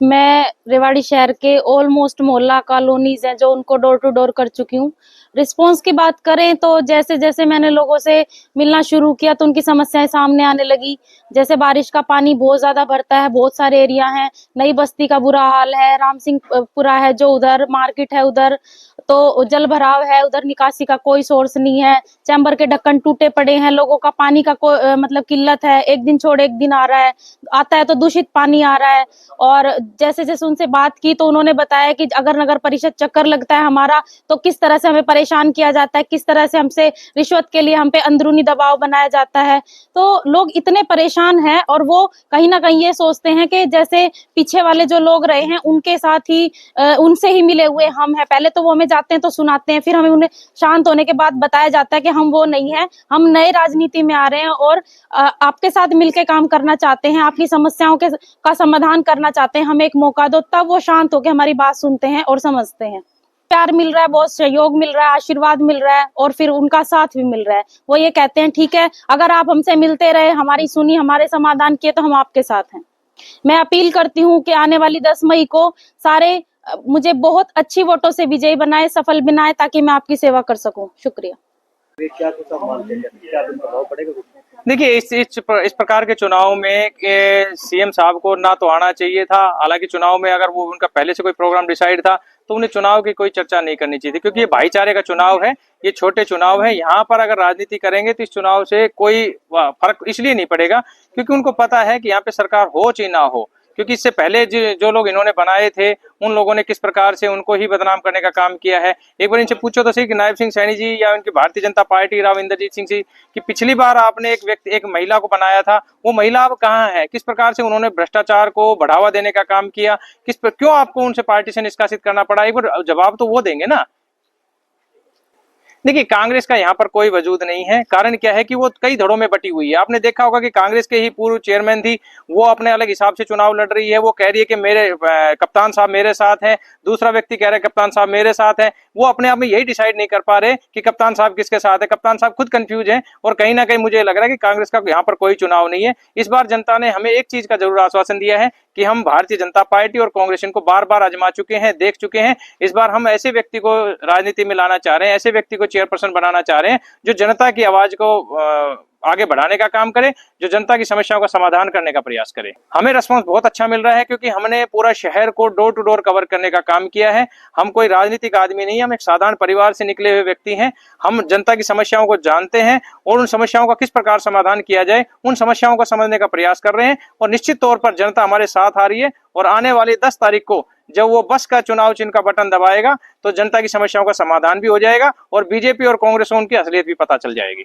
मैं रेवाड़ी शहर के ऑलमोस्ट मोहल्ला कॉलोनीज हैं जो उनको डोर टू डोर कर चुकी हूँ। रिस्पांस की बात करें तो जैसे जैसे मैंने लोगों से मिलना शुरू किया तो उनकी समस्याएं सामने आने लगी। जैसे बारिश का पानी बहुत ज्यादा भरता है, बहुत सारे एरिया हैं, नई बस्ती का बुरा हाल है, राम सिंहपुरा है जो उधर मार्केट है उधर तो जल भराव है, उधर निकासी का कोई सोर्स नहीं है, चैम्बर के ढक्कन टूटे पड़े हैं, लोगों का पानी का कोई मतलब किल्लत है, एक दिन छोड़ एक दिन आ रहा है, आता है तो दूषित पानी आ रहा है। और जैसे जैसे उनसे बात की तो उन्होंने बताया कि अगर नगर परिषद चक्कर लगता है हमारा तो किस तरह से हमें परेशान किया जाता है, किस तरह से हमसे रिश्वत के लिए हम पे अंदरूनी दबाव बनाया जाता है। तो लोग इतने परेशान हैं और वो कहीं ना कहीं ये सोचते हैं कि जैसे पीछे वाले जो लोग रहे हैं उनके साथ ही उनसे ही मिले हुए हम हैं। पहले तो वो हमें जाते हैं तो सुनाते हैं, फिर हमें उन्हें शांत होने के बाद बताया जाता है कि हम वो नहीं है, हम नए राजनीति में आ रहे हैं और आपके साथ मिलकर काम करना चाहते हैं, आपकी समस्याओं के का समाधान करना चाहते हैं, हमें एक मौका दो। तब वो शांत होकर हमारी बात सुनते हैं और समझते हैं। प्यार मिल रहा है, बहुत सहयोग मिल रहा है, आशीर्वाद मिल रहा है और फिर उनका साथ भी मिल रहा है। वो ये कहते हैं ठीक है, अगर आप हमसे मिलते रहे, हमारी सुनी, हमारे समाधान किए तो हम आपके साथ हैं। मैं अपील करती हूँ कि आने वाली 10 मई को सारे मुझे बहुत अच्छी वोटों से विजयी बनाए, सफल बनाए, ताकि मैं आपकी सेवा कर सकूं। शुक्रिया। क्या कुछ आप मानते हैं, क्या कुछ प्रभाव पड़ेगा? देखिए इस प्रकार के चुनाव में सीएम साहब को ना तो आना चाहिए था। हालांकि चुनाव में अगर वो उनका पहले से कोई प्रोग्राम डिसाइड था तो उन्हें चुनाव की कोई चर्चा नहीं करनी चाहिए थी, क्योंकि ये भाईचारे का चुनाव है, ये छोटे चुनाव है। यहाँ पर अगर राजनीति करेंगे तो इस चुनाव से कोई फर्क इसलिए नहीं पड़ेगा क्योंकि उनको पता है कि यहाँ पे सरकार हो चाहे ना हो, क्योंकि इससे पहले जो लोग इन्होंने बनाए थे उन लोगों ने किस प्रकार से उनको ही बदनाम करने का काम किया है। एक बार इनसे पूछो तो सही कि नायब सिंह सैनी जी या उनकी भारतीय जनता पार्टी राव इंद्रजीत सिंह जी कि पिछली बार आपने एक महिला को बनाया था, वो महिला अब कहाँ है? किस प्रकार से उन्होंने भ्रष्टाचार को बढ़ावा देने का काम किया, क्यों आपको उनसे पार्टी से निष्कासित करना पड़ा? एक बार जवाब तो वो देंगे ना। देखिए कांग्रेस का यहाँ पर कोई वजूद नहीं है। कारण क्या है कि वो कई धड़ों में बटी हुई है। आपने देखा होगा कि कांग्रेस के ही पूर्व चेयरमैन थी, वो अपने अलग हिसाब से चुनाव लड़ रही है। वो कह रही है कि मेरे कप्तान साहब मेरे साथ हैं, दूसरा व्यक्ति कह रहा है कप्तान साहब मेरे साथ है। वो अपने आप में यही डिसाइड नहीं कर पा रहे कि कप्तान साहब किसके साथ है। कप्तान साहब खुद कंफ्यूज है और कहीं ना कहीं मुझे लग रहा है कि कांग्रेस का यहाँ पर कोई चुनाव नहीं है। इस बार जनता ने हमें एक चीज का जरूर आश्वासन दिया है कि हम भारतीय जनता पार्टी और कांग्रेस इनको बार बार आजमा चुके हैं, देख चुके हैं। इस बार हम ऐसे व्यक्ति को राजनीति में लाना चाह रहे हैं, ऐसे व्यक्ति को चेयरपर्सन बनाना चाह रहे हैं जो जनता की आवाज को आगे बढ़ाने का काम करे, जो जनता की समस्याओं का समाधान करने का प्रयास करे। हमें रिस्पांस बहुत अच्छा मिल रहा है क्योंकि हमने पूरा शहर को डोर टू डोर कवर करने का काम किया है। हम कोई राजनीतिक आदमी नहीं, हम एक साधारण परिवार से निकले हुए व्यक्ति हैं। हम जनता की समस्याओं को जानते हैं और उन समस्याओं का किस प्रकार समाधान किया जाए उन समस्याओं को समझने का प्रयास कर रहे हैं। और निश्चित तौर पर जनता हमारे साथ आ रही है और आने वाली 10 तारीख को जब वो बस का चुनाव चिन्ह का बटन दबाएगा तो जनता की समस्याओं का समाधान भी हो जाएगा और बीजेपी और कांग्रेस को उनकी असलियत भी पता चल जाएगी।